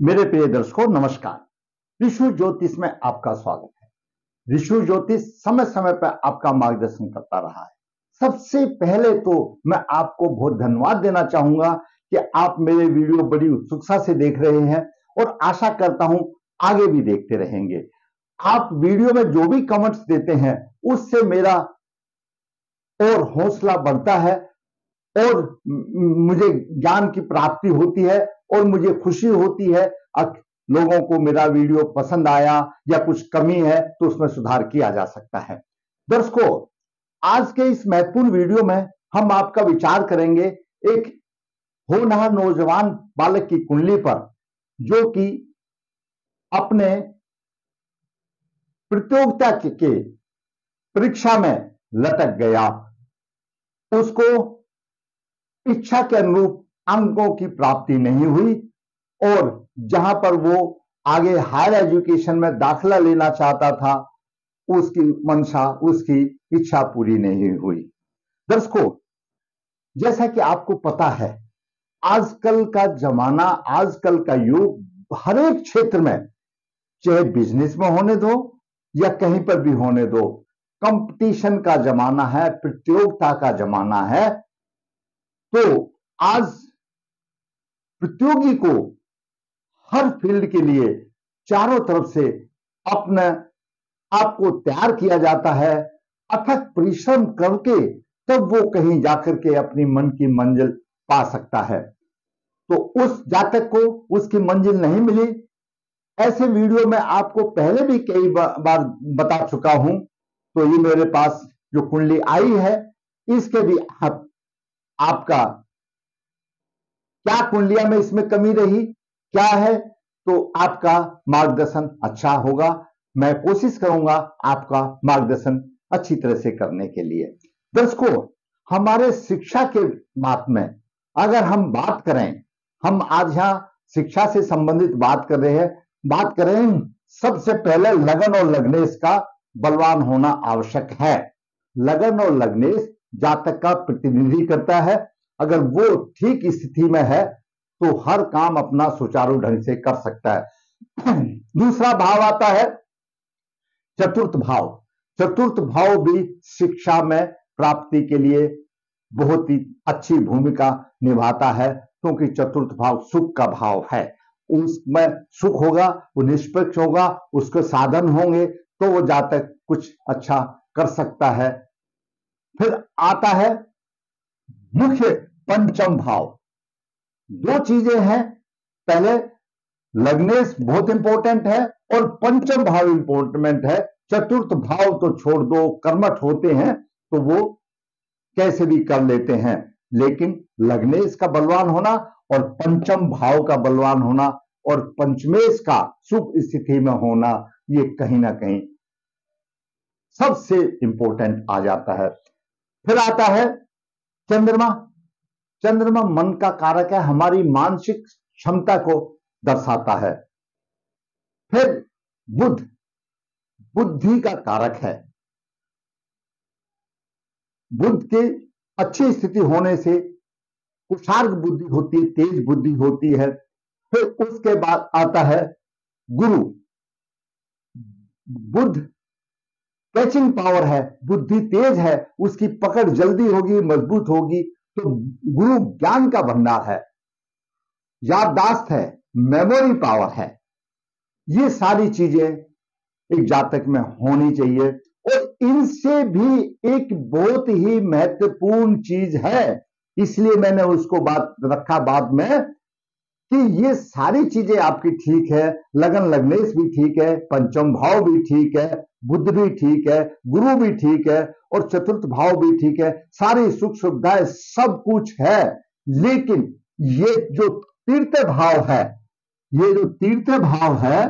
मेरे प्रिय दर्शकों नमस्कार। विश्व ज्योतिष में आपका स्वागत है। विश्व ज्योतिष समय समय पर आपका मार्गदर्शन करता रहा है। सबसे पहले तो मैं आपको बहुत धन्यवाद देना चाहूंगा कि आप मेरे वीडियो बड़ी उत्सुकता से देख रहे हैं और आशा करता हूं आगे भी देखते रहेंगे। आप वीडियो में जो भी कमेंट्स देते हैं उससे मेरा और हौसला बढ़ता है और मुझे ज्ञान की प्राप्ति होती है और मुझे खुशी होती है। लोगों को मेरा वीडियो पसंद आया या कुछ कमी है तो उसमें सुधार किया जा सकता है। दर्शकों, आज के इस महत्वपूर्ण वीडियो में हम आपका विचार करेंगे एक होनहार नौजवान बालक की कुंडली पर, जो कि अपने प्रतियोगिता के परीक्षा में लटक गया। उसको इच्छा के अनुरूप अंकों की प्राप्ति नहीं हुई और जहां पर वो आगे हायर एजुकेशन में दाखिला लेना चाहता था, उसकी मंशा, उसकी इच्छा पूरी नहीं हुई। दर्शकों, जैसा कि आपको पता है, आजकल का जमाना, आजकल का युग हर एक क्षेत्र में, चाहे बिजनेस में होने दो या कहीं पर भी होने दो, कंपटीशन का जमाना है, प्रतियोगिता का जमाना है। तो आज प्रतियोगी को हर फील्ड के लिए चारों तरफ से अपने आप को तैयार किया जाता है। अथक परिश्रम करके तब वो कहीं जाकर के अपनी मन की मंजिल पा सकता है। तो उस जातक को उसकी मंजिल नहीं मिली। ऐसे वीडियो में आपको पहले भी कई बार बता चुका हूं। तो ये मेरे पास जो कुंडली आई है, इसके भी आपका क्या कुंडलियां में इसमें कमी रही, क्या है, तो आपका मार्गदर्शन अच्छा होगा। मैं कोशिश करूंगा आपका मार्गदर्शन अच्छी तरह से करने के लिए। दर्शकों, हमारे शिक्षा के बात में अगर हम बात करें, हम आज यहां शिक्षा से संबंधित बात कर रहे हैं। बात करें सबसे पहले लगन और लग्नेश का बलवान होना आवश्यक है। लगन और लग्नेश जातक का प्रतिनिधि करता है। अगर वो ठीक स्थिति में है तो हर काम अपना सुचारू ढंग से कर सकता है। दूसरा भाव आता है चतुर्थ भाव। चतुर्थ भाव भी शिक्षा में प्राप्ति के लिए बहुत ही अच्छी भूमिका निभाता है, क्योंकि चतुर्थ भाव सुख का भाव है। उसमें सुख होगा, वो निष्पक्ष होगा, उसके साधन होंगे तो वो जातक कुछ अच्छा कर सकता है। फिर आता है मुख्य पंचम भाव। दो चीजें हैं, पहले लग्नेश बहुत इंपॉर्टेंट है और पंचम भाव इंपॉर्टेंट है। चतुर्थ भाव तो छोड़ दो, कर्मठ होते हैं तो वो कैसे भी कर लेते हैं, लेकिन लग्नेश का बलवान होना और पंचम भाव का बलवान होना और पंचमेश का शुभ स्थिति में होना, ये कहीं ना कहीं सबसे इंपॉर्टेंट आ जाता है। फिर आता है चंद्रमा। चंद्रमा मन का कारक है, हमारी मानसिक क्षमता को दर्शाता है। फिर बुध बुद्धि का कारक है। बुध की अच्छी स्थिति होने से कुशार्ग बुद्धि होती है, तेज बुद्धि होती है। फिर उसके बाद आता है गुरु। बुध कैचिंग पावर है, बुद्धि तेज है, उसकी पकड़ जल्दी होगी, मजबूत होगी। तो गुरु ज्ञान का भंडार है, याददाश्त है, मेमोरी पावर है। ये सारी चीजें एक जातक में होनी चाहिए। और इनसे भी एक बहुत ही महत्वपूर्ण चीज है, इसलिए मैंने उसको बात रखा बाद में, कि ये सारी चीजें आपकी ठीक है, लगन लग्नेश भी ठीक है, पंचम भाव भी ठीक है, बुध भी ठीक है, गुरु भी ठीक है और चतुर्थ भाव भी ठीक है, सारी सुख सुविधाएं सब कुछ है। लेकिन ये जो तीर्थ भाव है, ये जो तीर्थ भाव है,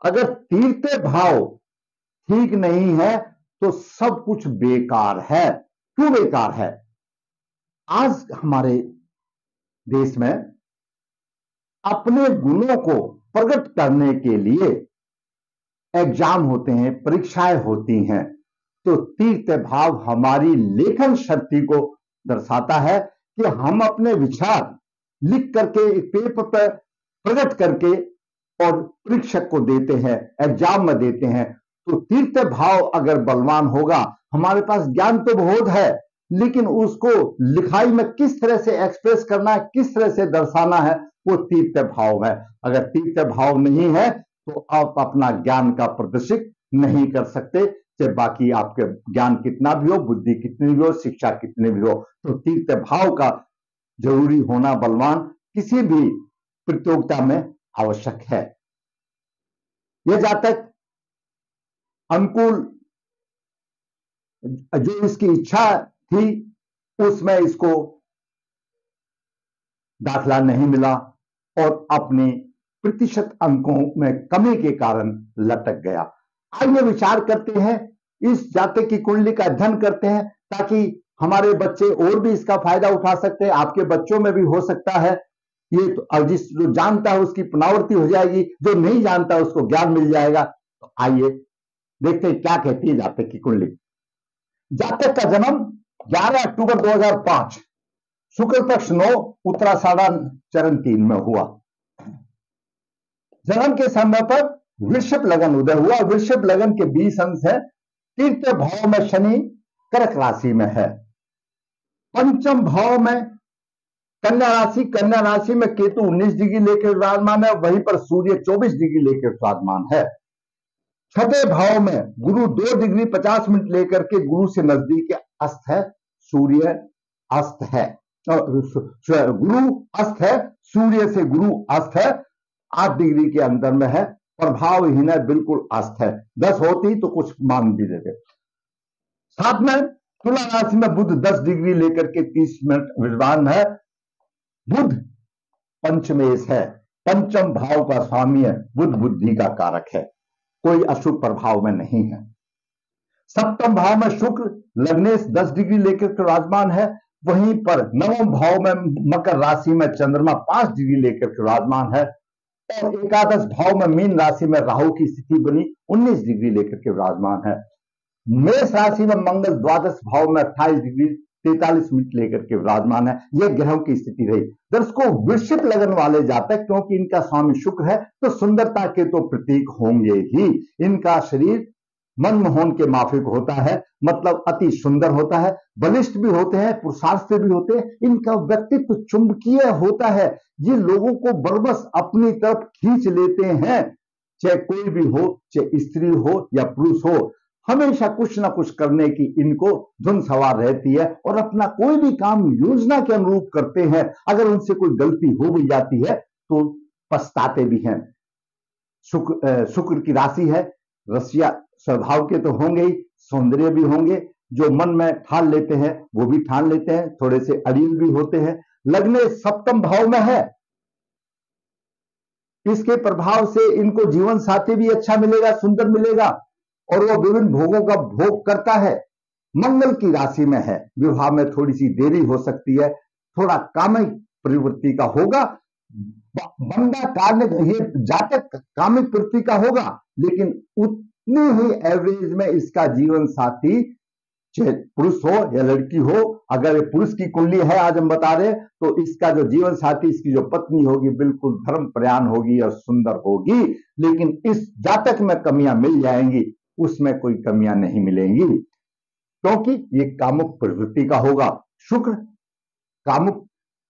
अगर तीर्थ भाव ठीक नहीं है तो सब कुछ बेकार है। क्यों बेकार है? आज हमारे देश में अपने गुणों को प्रकट करने के लिए एग्जाम होते हैं, परीक्षाएं होती हैं। तो तीर्थ भाव हमारी लेखन शक्ति को दर्शाता है कि हम अपने विचार लिख करके एक पेपर पर प्रकट करके और परीक्षक को देते हैं, एग्जाम में देते हैं। तो तीर्थ भाव अगर बलवान होगा, हमारे पास ज्ञान तो बहुत है, लेकिन उसको लिखाई में किस तरह से एक्सप्रेस करना है, किस तरह से दर्शाना है, वो तीर्थ भाव है। अगर तीर्थ भाव नहीं है तो आप अपना ज्ञान का प्रदर्शित नहीं कर सकते, चाहे बाकी आपके ज्ञान कितना भी हो, बुद्धि कितनी भी हो, शिक्षा कितनी भी हो। तो तीर्थ भाव का जरूरी होना बलवान किसी भी प्रतियोगिता में आवश्यक है। यह जातक अनुकूल जो इसकी इच्छा थी उसमें इसको दाखला नहीं मिला और अपने प्रतिशत अंकों में कमी के कारण लटक गया। आइए विचार करते हैं, इस जातक की कुंडली का अध्ययन करते हैं ताकि हमारे बच्चे और भी इसका फायदा उठा सकते हैं, आपके बच्चों में भी हो सकता है। ये तो जिस जो जानता है उसकी पुनरावृत्ति हो जाएगी, जो नहीं जानता उसको ज्ञान मिल जाएगा। तो आइए देखते हैं क्या कहती है जातक की कुंडली। जातक का जन्म 11 अक्टूबर 2005 शुक्ल पक्ष 9 उत्तराषाढ़ा चरण 3 में हुआ। जन्म के समय पर वृषभ लगन उदय हुआ। वृषभ लगन के 20 अंश है। तीर्थ भाव में शनि कर्क राशि में है। पंचम भाव में कन्या राशि, कन्या राशि में केतु 19 डिग्री लेकर विराजमान है, वहीं पर सूर्य 24 डिग्री लेकर विराजमान है। छठे भाव में गुरु 2 डिग्री 50 मिनट लेकर के गुरु से नजदीक अस्त है, सूर्य अस्त है, गुरु अस्त है, सूर्य से गुरु अस्त है, 8 डिग्री के अंदर में है, प्रभावहीन है, बिल्कुल अस्त है। 10 होती तो कुछ मान भी देते। साथ में तुला राशि में बुध 10 डिग्री लेकर के 30 मिनट विराजमान है। बुध पंचमेश है, पंचम भाव का स्वामी है, बुध बुद्धि का कारक है, कोई अशुभ प्रभाव में नहीं है। सप्तम भाव में शुक्र लग्नेश 10 डिग्री लेकर विराजमान है, वहीं पर नवम भाव में मकर राशि में चंद्रमा 5 डिग्री लेकर विराजमान है और एकादश भाव में मीन राशि में राहु की स्थिति बनी 19 डिग्री लेकर के विराजमान है। मेष राशि में मंगल द्वादश भाव में 28 डिग्री 43 मिनट लेकर के विराजमान है। यह ग्रहों की स्थिति रही। दर्शकों, वृश्चिक लगन वाले जातक, क्योंकि इनका स्वामी शुक्र है तो सुंदरता के तो प्रतीक होंगे ही। इनका शरीर मनमोहन के माफिक होता है, मतलब अति सुंदर होता है, बलिष्ठ भी होते हैं, पुरुषार्थ से भी होते हैं। इनका व्यक्तित्व चुंबकीय होता है, ये लोगों को बरबस अपनी तरफ खींच लेते हैं, चाहे कोई भी हो, चाहे स्त्री हो या पुरुष हो। हमेशा कुछ ना कुछ करने की इनको धुन सवार रहती है और अपना कोई भी काम योजना के अनुरूप करते हैं। अगर उनसे कोई गलती हो भी जाती है तो पछताते भी हैं। शुक्र की राशि है, रसिया स्वभाव के तो होंगे ही, सौंदर्य भी होंगे, जो मन में ठान लेते हैं वो भी ठान लेते हैं, थोड़े से अड़ियल भी होते हैं। लग्न सप्तम भाव में है, इसके प्रभाव से इनको जीवन साथी भी अच्छा मिलेगा, सुंदर मिलेगा और वो विभिन्न भोगों का भोग करता है। मंगल की राशि में है, विवाह में थोड़ी सी देरी हो सकती है, थोड़ा कामिक प्रवृत्ति का होगा, बंदा कार्य, ये जातक कामिक प्रवृत्ति का होगा, लेकिन उतनी ही एवरेज में इसका जीवन साथी, चाहे पुरुष हो या लड़की हो, अगर पुरुष की कुंडली है आज हम बता रहे, तो इसका जो जीवन साथी, इसकी जो पत्नी होगी, बिल्कुल धर्म प्रयाण होगी और सुंदर होगी। लेकिन इस जातक में कमियां मिल जाएंगी, उसमें कोई कमियां नहीं मिलेंगी, क्योंकि ये कामुक प्रवृत्ति का होगा। शुक्र कामुक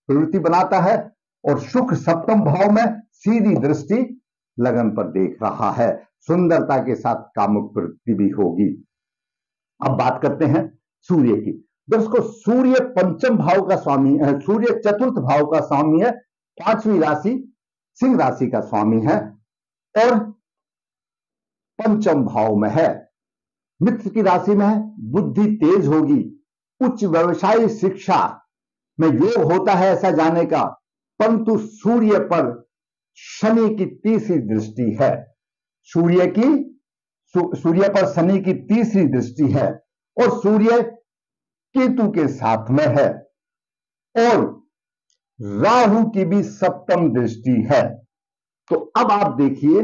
प्रवृत्ति बनाता है और शुक्र सप्तम भाव में सीधी दृष्टि लगन पर देख रहा है, सुंदरता के साथ कामुक प्रवृत्ति भी होगी। अब बात करते हैं सूर्य की। दोस्तों, सूर्य पंचम भाव का स्वामी है, सूर्य चतुर्थ भाव का स्वामी है, 5वीं राशि सिंह राशि का स्वामी है और पंचम भाव में है। मित्र की राशि में है, बुद्धि तेज होगी, उच्च व्यवसायिक शिक्षा में योग होता है ऐसा जाने का, परंतु सूर्य पर शनि की तीसरी दृष्टि है। सूर्य पर शनि की तीसरी दृष्टि है और सूर्य केतु के साथ में है और राहु की भी सप्तम दृष्टि है। तो अब आप देखिए,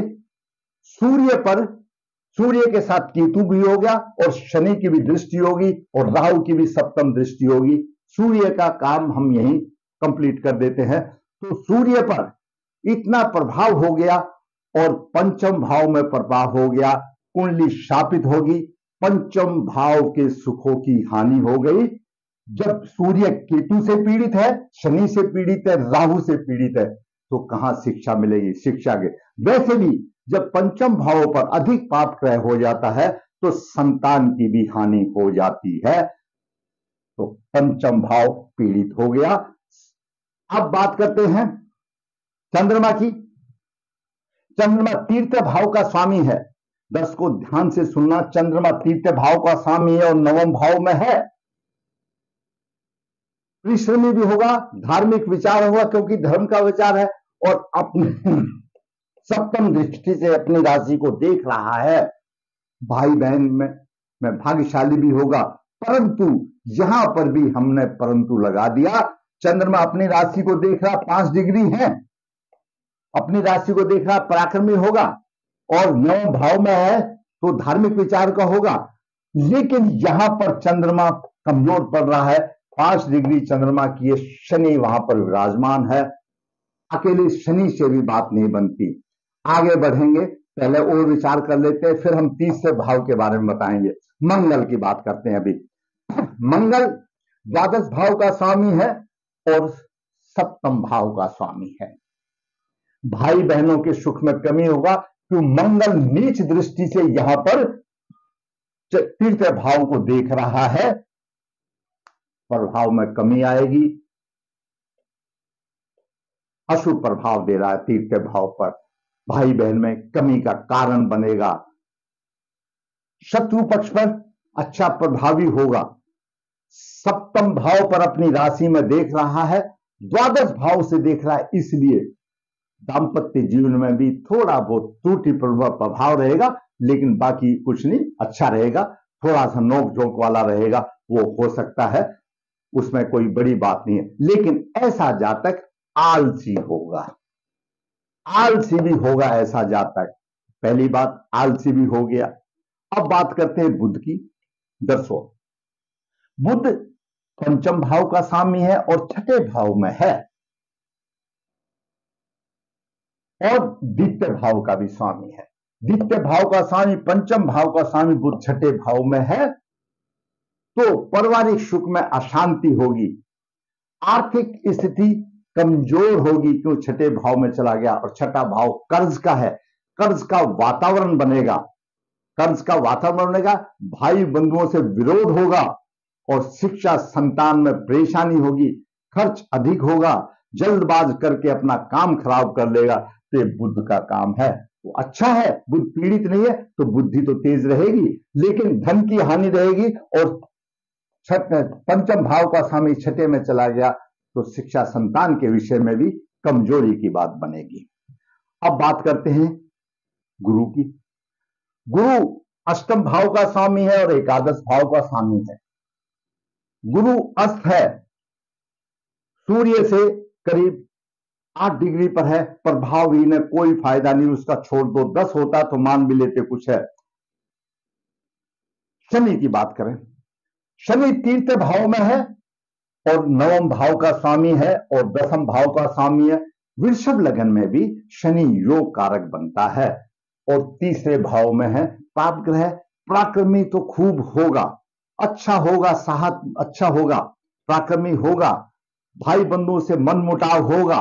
सूर्य के साथ केतु भी हो गया और शनि की भी दृष्टि होगी और राहु की भी सप्तम दृष्टि होगी। सूर्य का काम हम यहीं कंप्लीट कर देते हैं। तो सूर्य पर इतना प्रभाव हो गया और पंचम भाव में प्रभाव हो गया, कुंडली शापित होगी, पंचम भाव के सुखों की हानि हो गई। जब सूर्य केतु से पीड़ित है, शनि से पीड़ित है, राहु से पीड़ित है, तो कहां शिक्षा मिलेगी? शिक्षा के वैसे भी जब पंचम भावों पर अधिक पाप ग्रह हो जाता है तो संतान की भी हानि हो जाती है। तो पंचम भाव पीड़ित हो गया। अब बात करते हैं चंद्रमा की। चंद्रमा तीर्थ भाव का स्वामी है। दर्शकों ध्यान से सुनना, चंद्रमा तीर्थ भाव का स्वामी है और नवम भाव में है। परिश्रमी भी होगा, धार्मिक विचार होगा क्योंकि धर्म का विचार है, और अपने सप्तम दृष्टि से अपनी राशि को देख रहा है। भाई बहन में भाग्यशाली भी होगा, परंतु यहां पर भी हमने परंतु लगा दिया। चंद्रमा अपनी राशि को देख रहा, 5 डिग्री है, अपनी राशि को देख रहा, पराक्रमी होगा और नवम भाव में है तो धार्मिक विचार का होगा। लेकिन यहां पर चंद्रमा कमजोर पड़ रहा है, 5 डिग्री चंद्रमा की शनि वहां पर विराजमान है। अकेले शनि से भी बात नहीं बनती। आगे बढ़ेंगे, पहले और विचार कर लेते हैं, फिर हम तीसरे भाव के बारे में बताएंगे। मंगल की बात करते हैं अभी। मंगल द्वादश भाव का स्वामी है और सप्तम भाव का स्वामी है। भाई बहनों के सुख में कमी होगा क्यों? मंगल नीच दृष्टि से यहां पर तीर्थ भाव को देख रहा है, प्रभाव में कमी आएगी, अशुभ प्रभाव दे रहा है तीर्थ भाव पर, भाई बहन में कमी का कारण बनेगा। शत्रु पक्ष पर अच्छा प्रभावी होगा। सप्तम भाव पर अपनी राशि में देख रहा है, द्वादश भाव से देख रहा है, इसलिए दाम्पत्य जीवन में भी थोड़ा बहुत त्रुटि प्रभाव रहेगा, लेकिन बाकी कुछ नहीं, अच्छा रहेगा। थोड़ा सा नोक झोंक वाला रहेगा, वो हो सकता है, उसमें कोई बड़ी बात नहीं है। लेकिन ऐसा जातक आलसी होगा, आलसी भी होगा ऐसा जातक। पहली बात आलसी भी हो गया। अब बात करते हैं बुध की। दर्शकों बुध पंचम भाव का स्वामी है और छठे भाव में है और द्वितीय भाव का भी स्वामी है। द्वितीय भाव का स्वामी, पंचम भाव का स्वामी बुध छठे भाव में है, तो पारिवारिक सुख में अशांति होगी, आर्थिक स्थिति कमजोर होगी क्यों? छठे भाव में चला गया और छठा भाव कर्ज का है, कर्ज का वातावरण बनेगा, कर्ज का वातावरण बनेगा, भाई बंधुओं से विरोध होगा और शिक्षा संतान में परेशानी होगी, खर्च अधिक होगा, जल्दबाज करके अपना काम खराब कर लेगा। तो ये बुध का काम है, वो अच्छा है, बुध पीड़ित नहीं है तो बुद्धि तो तेज रहेगी, लेकिन धन की हानि रहेगी। और पंचम भाव का स्वामी छठे में चला गया तो शिक्षा संतान के विषय में भी कमजोरी की बात बनेगी। अब बात करते हैं गुरु की। गुरु अष्टम भाव का स्वामी है और एकादश भाव का स्वामी है। गुरु अस्त है, सूर्य से करीब 8 डिग्री पर है, प्रभावहीन है, कोई फायदा नहीं, उसका छोड़ दो। 10 होता तो मान भी लेते कुछ है। शनि की बात करें, शनि तीर्थ भाव में है और नवम भाव का स्वामी है और दसम भाव का स्वामी है। वृषभ लगन में भी शनि योग कारक बनता है और तीसरे भाव में है। पाप ग्रह पराक्रमी तो खूब होगा, अच्छा होगा, साहस अच्छा होगा, पराक्रमी होगा, भाई बंधुओं से मनमुटाव होगा,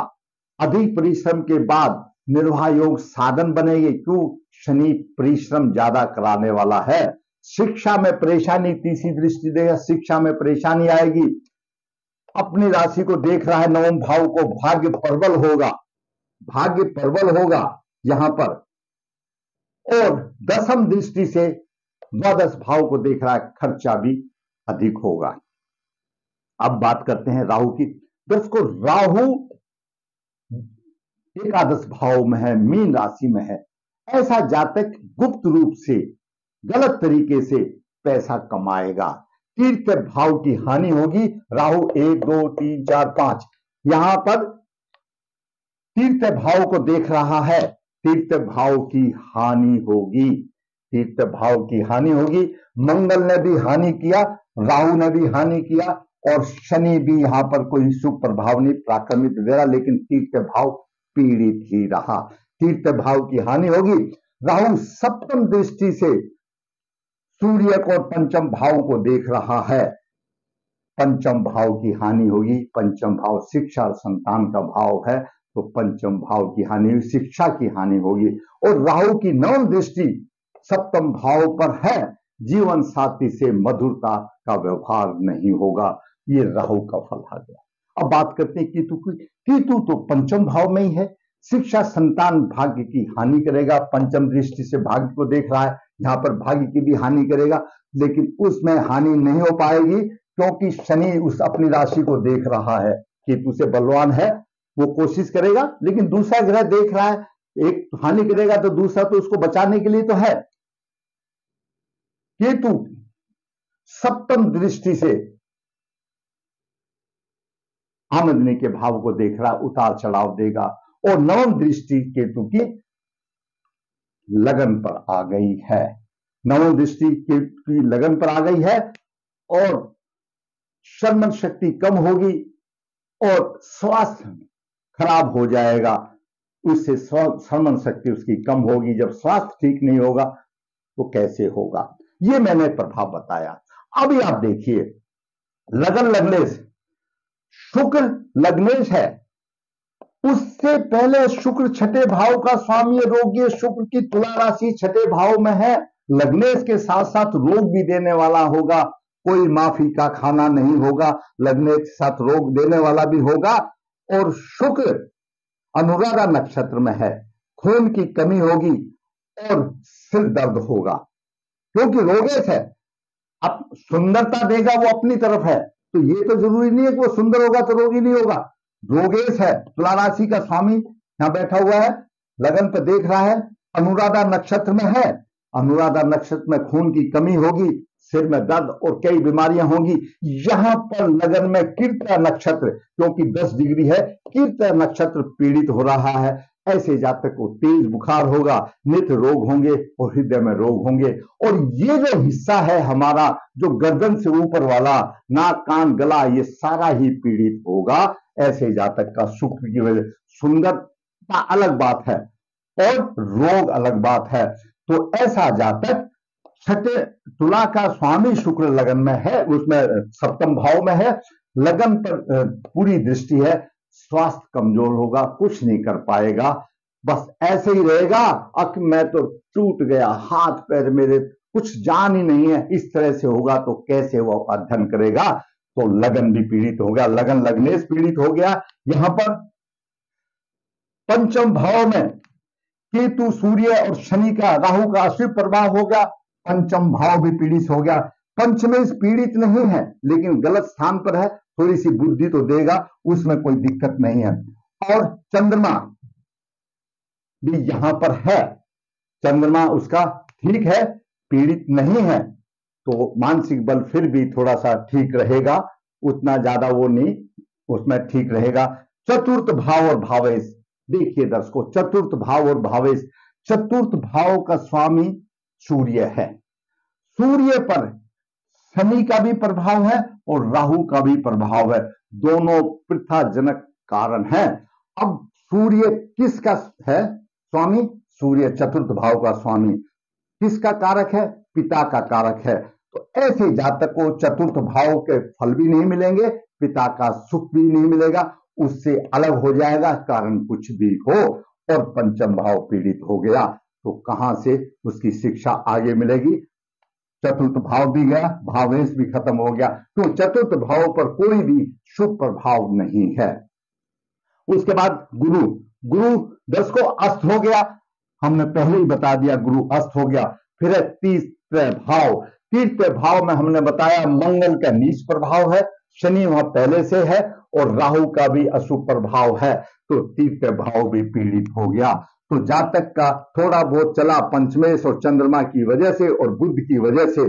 अधिक परिश्रम के बाद निर्वाह योग साधन बनेगी क्यों? शनि परिश्रम ज्यादा कराने वाला है। शिक्षा में परेशानी, तीसरी दृष्टि देगा, शिक्षा में परेशानी आएगी। अपनी राशि को देख रहा है, नवम भाव को, भाग्य प्रबल होगा, भाग्य प्रबल होगा यहां पर, और दसम दृष्टि से द्वादश भाव को देख रहा है, खर्चा भी अधिक होगा। अब बात करते हैं राहु की। दोस्तों राहु एकादश भाव में है, मीन राशि में है। ऐसा जातक गुप्त रूप से गलत तरीके से पैसा कमाएगा, तीर्थ भाव की हानि होगी। राहु 1 2 3 4 5 यहां पर तीर्थ भाव को देख रहा है, तीर्थ भाव की हानि होगी, तीर्थ भाव की हानि होगी। मंगल ने भी हानि किया, राहु ने भी हानि किया, और शनि भी यहां पर कोई शुभ प्रभाव नहीं प्राक्रमित दे रहा, लेकिन तृतीय भाव पीड़ित ही रहा, तृतीय भाव की हानि होगी। राहु सप्तम दृष्टि से सूर्य को और पंचम भाव को देख रहा है, पंचम भाव की हानि होगी। पंचम भाव शिक्षा और संतान का भाव है, तो पंचम भाव की हानि, शिक्षा की हानि होगी। और राहु की नवम दृष्टि सप्तम भाव पर है, जीवन साथी से मधुरता का व्यवहार नहीं होगा। ये राहु का फल आ गया। अब बात करते हैं केतु की। केतु तो पंचम भाव में ही है, शिक्षा संतान भाग्य की हानि करेगा, पंचम दृष्टि से भाग्य को देख रहा है, यहां पर भाग्य की भी हानि करेगा, लेकिन उसमें हानि नहीं हो पाएगी क्योंकि शनि उस अपनी राशि को देख रहा है। केतु से बलवान है, वो कोशिश करेगा, लेकिन दूसरा ग्रह देख रहा है, एक हानि करेगा तो दूसरा तो उसको बचाने के लिए तो है। केतु सप्तम दृष्टि से आमदनी के भाव को देख रहा, उतार चढ़ाव देगा। और नवम दृष्टि केतु की लगन पर आ गई है, नवम दृष्टि केतु की लगन पर आ गई है और श्रवण शक्ति कम होगी और स्वास्थ्य खराब हो जाएगा, उससे श्रवण शक्ति उसकी कम होगी। जब स्वास्थ्य ठीक नहीं होगा तो कैसे होगा, ये मैंने प्रभाव बताया। अभी आप देखिए, लगन लगनेश, शुक्र लगनेश है, उससे पहले शुक्र छठे भाव का स्वामी रोग्य, शुक्र की तुला राशि छठे भाव में है, लगनेश के साथ साथ रोग भी देने वाला होगा, कोई माफी का खाना नहीं होगा, लगनेश के साथ रोग देने वाला भी होगा। और शुक्र अनुराधा नक्षत्र में है, खून की कमी होगी और सिर दर्द होगा, क्योंकि रोगेश है। अब सुंदरता देगा वो अपनी तरफ है, तो ये तो जरूरी नहीं है कि वो सुंदर होगा तो रोगी नहीं होगा। रोगेश है, तुला राशि का स्वामी यहां बैठा हुआ है, लगन पर देख रहा है, अनुराधा नक्षत्र में है, अनुराधा नक्षत्र में खून की कमी होगी, सिर में दर्द और कई बीमारियां होंगी। यहां पर लगन में कृत्या नक्षत्र, क्योंकि 10 डिग्री है, कृत्या नक्षत्र पीड़ित हो रहा है, ऐसे जातक को तेज बुखार होगा, नेत्र रोग होंगे और हृदय में रोग होंगे। और ये जो हिस्सा है हमारा, जो गर्दन से ऊपर वाला, नाक कान गला, ये सारा ही पीड़ित होगा। ऐसे जातक का शुक्र की वजह, सुंदरता अलग बात है और रोग अलग बात है। तो ऐसा जातक छठे तुला का स्वामी शुक्र लगन में है, उसमें सप्तम भाव में है, लगन पर पूरी दृष्टि है, स्वास्थ्य कमजोर होगा, कुछ नहीं कर पाएगा, बस ऐसे ही रहेगा। अक मैं तो टूट गया, हाथ पैर मेरे कुछ जान ही नहीं है, इस तरह से होगा तो कैसे वो अध्ययन करेगा। तो लगन भी पीड़ित हो गया, लगन लगनेश पीड़ित हो गया। यहां पर पंचम भाव में केतु सूर्य और शनि का, राहु का अशुभ प्रभाव हो गया, पंचम भाव भी पीड़ित हो गया। पंचमेश पीड़ित नहीं है लेकिन गलत स्थान पर है, थोड़ी सी बुद्धि तो देगा, उसमें कोई दिक्कत नहीं है। और चंद्रमा भी यहां पर है, चंद्रमा उसका ठीक है, पीड़ित नहीं है, तो मानसिक बल फिर भी थोड़ा सा ठीक रहेगा, उतना ज्यादा वो नहीं, उसमें ठीक रहेगा। चतुर्थ भाव और भावेश, देखिए दर्शकों, चतुर्थ भाव और भावेश, चतुर्थ भाव का स्वामी सूर्य है, सूर्य पर शनि का भी प्रभाव है और राहु का भी प्रभाव है, दोनों पृथाजनक कारण है। अब सूर्य किसका है स्वामी? सूर्य चतुर्थ भाव का स्वामी, किसका कारक है? पिता का कारक है। तो ऐसे जातक को चतुर्थ भाव के फल भी नहीं मिलेंगे, पिता का सुख भी नहीं मिलेगा, उससे अलग हो जाएगा, कारण कुछ भी हो, और पंचम भाव पीड़ित हो गया तो कहां से उसकी शिक्षा आगे मिलेगी? चतुर्थ भाव भी गया, भावेश भी खत्म हो गया, तो चतुर्थ भाव पर कोई भी शुभ प्रभाव नहीं है। उसके बाद गुरु, गुरु 10 को अस्त हो गया, हमने पहले ही बता दिया, गुरु अस्त हो गया। फिर है तीसरे भाव, तीसरे भाव में हमने बताया मंगल का नीच प्रभाव है, शनि वहां पहले से है और राहु का भी अशुभ प्रभाव है, तो तीसरे भाव भी पीड़ित हो गया। तो जातक का थोड़ा बहुत चला पंचमेश और चंद्रमा की वजह से और बुध की वजह से,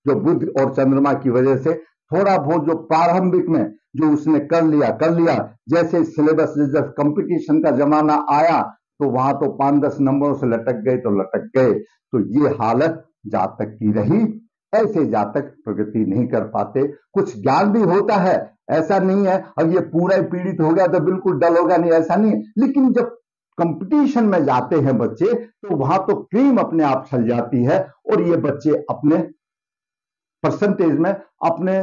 जो बुध और चंद्रमा की वजह से थोड़ा बहुत जो प्रारंभिक में जो उसने कर लिया, जैसे सिलेबस जब कंपटीशन का जमाना आया तो वहां तो 5-10 नंबरों से लटक गए तो लटक गए। तो ये हालत जातक की रही, ऐसे जातक प्रगति नहीं कर पाते। कुछ ज्ञान भी होता है, ऐसा नहीं है अब ये पूरा ही पीड़ित हो गया तो बिल्कुल डल होगा, नहीं ऐसा नहीं है। लेकिन जब कंपटीशन में जाते हैं बच्चे तो वहां तो क्रीम अपने आप छल जाती है और ये बच्चे अपने परसेंटेज में, अपने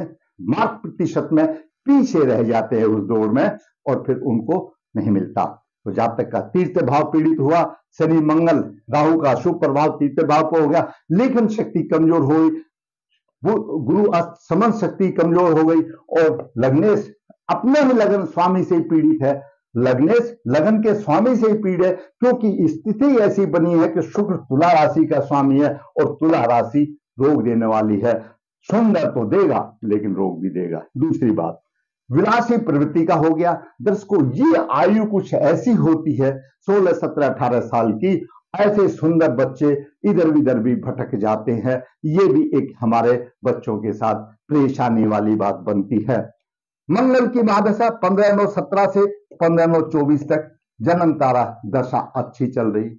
मार्क प्रतिशत में पीछे रह जाते हैं उस दौड़ में और फिर उनको नहीं मिलता। तो जातक का तीसरे भाव पीड़ित हुआ, शनि मंगल राहु का शुभ प्रभाव तीसरे भाव पर हो गया, लेखन शक्ति कमजोर हुई, गुरु समन शक्ति कमजोर हो गई और लग्नेश अपने ही लगन स्वामी से पीड़ित है। लग्नेश लगन के स्वामी से ही पीड़ित है क्योंकि स्थिति ऐसी बनी है कि शुक्र तुला राशि का स्वामी है और तुला राशि रोग देने वाली है। सुंदर तो देगा लेकिन रोग भी देगा। दूसरी बात, विलासी प्रवृत्ति का हो गया। दर्शकों, ये आयु कुछ ऐसी होती है 16, 17, 18 साल की, ऐसे सुंदर बच्चे इधर उधर भी भटक जाते हैं। ये भी एक हमारे बच्चों के साथ परेशानी वाली बात बनती है। मंगल की महादशा 15/9/17 से 15/9/24 तक जन्म तारा दशा अच्छी चल रही,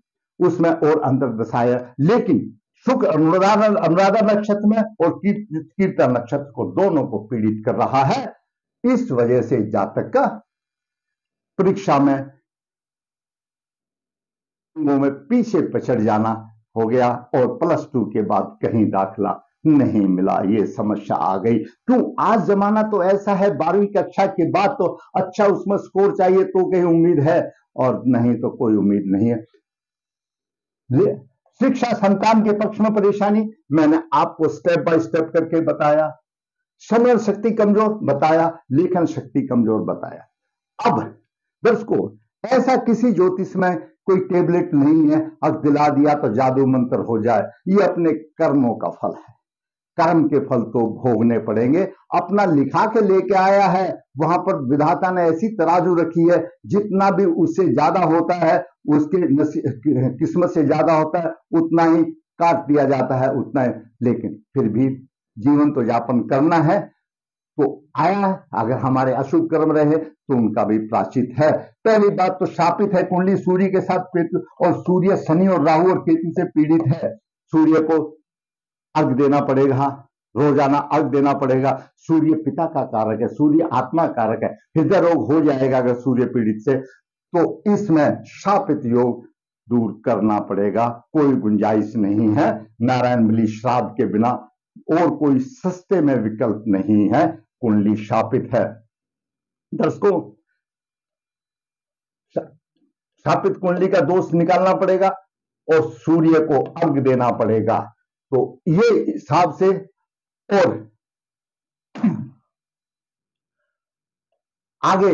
उसमें और अंतर दशाएं, लेकिन शुक्र अनुराधा नक्षत्र में और कीर्ता नक्षत्र को दोनों को पीड़ित कर रहा है। इस वजह से जातक का परीक्षा में पीछे पछड़ जाना हो गया और +2 के बाद कहीं दाखिला नहीं मिला। ये समस्या आ गई। क्यों? आज जमाना तो ऐसा है, 12वीं कक्षा के बाद तो अच्छा उसमें स्कोर चाहिए तो कहीं उम्मीद है और नहीं तो कोई उम्मीद नहीं है। शिक्षा संतान के पक्ष में परेशानी मैंने आपको स्टेप बाय स्टेप करके बताया। स्मरण शक्ति कमजोर बताया, लेखन शक्ति कमजोर बताया। अब दर्शकों, ऐसा किसी ज्योतिष में कोई टेबलेट नहीं है, अब दिला दिया तो जादू मंत्र हो जाए। ये अपने कर्मों का फल है, कर्म के फल तो भोगने पड़ेंगे। अपना लिखा के लेके आया है, वहां पर विधाता ने ऐसी तराजू रखी है, जितना भी उससे ज्यादा होता है, उसके किस्मत से ज्यादा होता है, उतना ही काट दिया जाता है, उतना ही। लेकिन फिर भी जीवन तो यापन करना है, तो आया है। अगर हमारे अशुभ कर्म रहे तो उनका भी प्रायश्चित है। पहली बात तो शापित है कुंडली सूर्य के साथ केतु, और सूर्य शनि और राहु और केतु से पीड़ित है। सूर्य को अर्घ देना पड़ेगा, रोजाना अर्घ देना पड़ेगा। सूर्य पिता का कारक है, सूर्य आत्मा कारक है। हृदय रोग हो जाएगा अगर सूर्य पीड़ित से, तो इसमें शापित योग दूर करना पड़ेगा, कोई गुंजाइश नहीं है। नारायण बलि श्राद्ध के बिना और कोई सस्ते में विकल्प नहीं है, कुंडली शापित है। दर्शकों, शापित कुंडली का दोष निकालना पड़ेगा और सूर्य को अर्घ देना पड़ेगा। तो ये हिसाब से, और आगे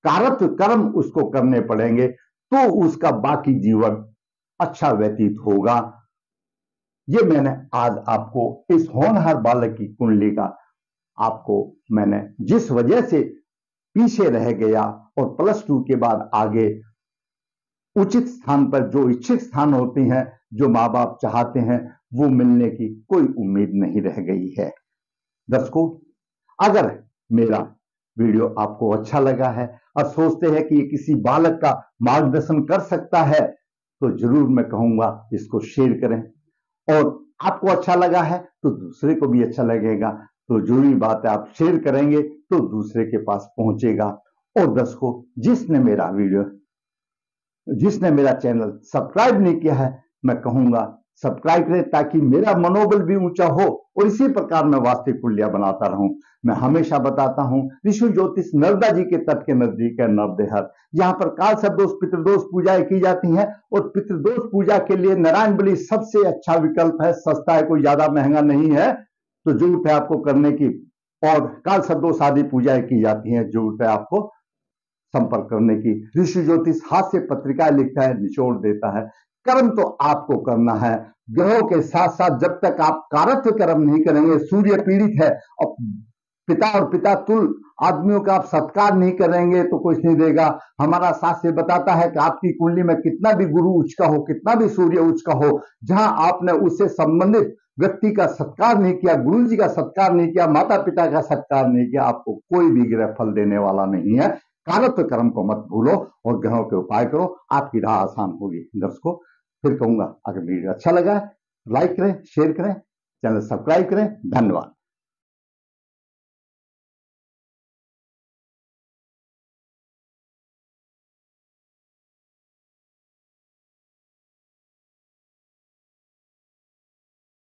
कारक कर्म उसको करने पड़ेंगे तो उसका बाकी जीवन अच्छा व्यतीत होगा। ये मैंने आज आपको इस होनहार बालक की कुंडली का आपको मैंने जिस वजह से पीछे रह गया और +2 के बाद आगे उचित स्थान पर जो इच्छित स्थान होते हैं, जो माँ बाप चाहते हैं, वो मिलने की कोई उम्मीद नहीं रह गई है। दर्शकों, अगर मेरा वीडियो आपको अच्छा लगा है और सोचते हैं कि ये किसी बालक का मार्गदर्शन कर सकता है, तो जरूर मैं कहूंगा इसको शेयर करें। और आपको अच्छा लगा है तो दूसरे को भी अच्छा लगेगा, तो जरूरी बात है आप शेयर करेंगे तो दूसरे के पास पहुंचेगा। और दर्शकों, जिसने मेरा चैनल सब्सक्राइब नहीं किया है, मैं कहूंगा सब्सक्राइब करें ताकि मेरा मनोबल भी ऊंचा हो और इसी प्रकार मैं वास्तविक कुंडलियां बनाता रहूं। मैं हमेशा बताता हूं, ऋषि ज्योतिष नर्मदा जी के तट के नजदीक है नवदेहर, जहां पर काल सर्पदोष पितृदोष पूजाएं की जाती हैं। और पितृदोष पूजा के लिए नारायण बलि सबसे अच्छा विकल्प है, सस्ता है, कोई ज्यादा महंगा नहीं है, तो जरूरत है आपको करने की। और काल सर्पदोष आदि पूजाएं की जाती हैं, जरूरत है आपको संपर्क करने की। ऋषि ज्योतिष हाथ से पत्रिकाएं लिखता है, निचोड़ देता है। कर्म तो आपको करना है, ग्रहों के साथ साथ जब तक आप कारत्व कर्म नहीं करेंगे, सूर्य पीड़ित है और पिता और पिता तुल आदमियों का आप सत्कार नहीं करेंगे तो कुछ नहीं देगा। हमारा शास्त्र बताता है कि आपकी कुंडली में कितना भी गुरु उच्च का हो, कितना भी सूर्य उच्च का हो, जहां आपने उससे संबंधित व्यक्ति का सत्कार नहीं किया, गुरु जी का सत्कार नहीं किया, माता पिता का सत्कार नहीं किया, आपको कोई भी ग्रह फल देने वाला नहीं है। कारत्व कर्म को मत भूलो और ग्रहों के उपाय करो, आपकी राह आसान होगी। दर्शकों, फिर कहूंगा, अगर वीडियो अच्छा लगा लाइक करें, शेयर करें, चैनल सब्सक्राइब करें। धन्यवाद।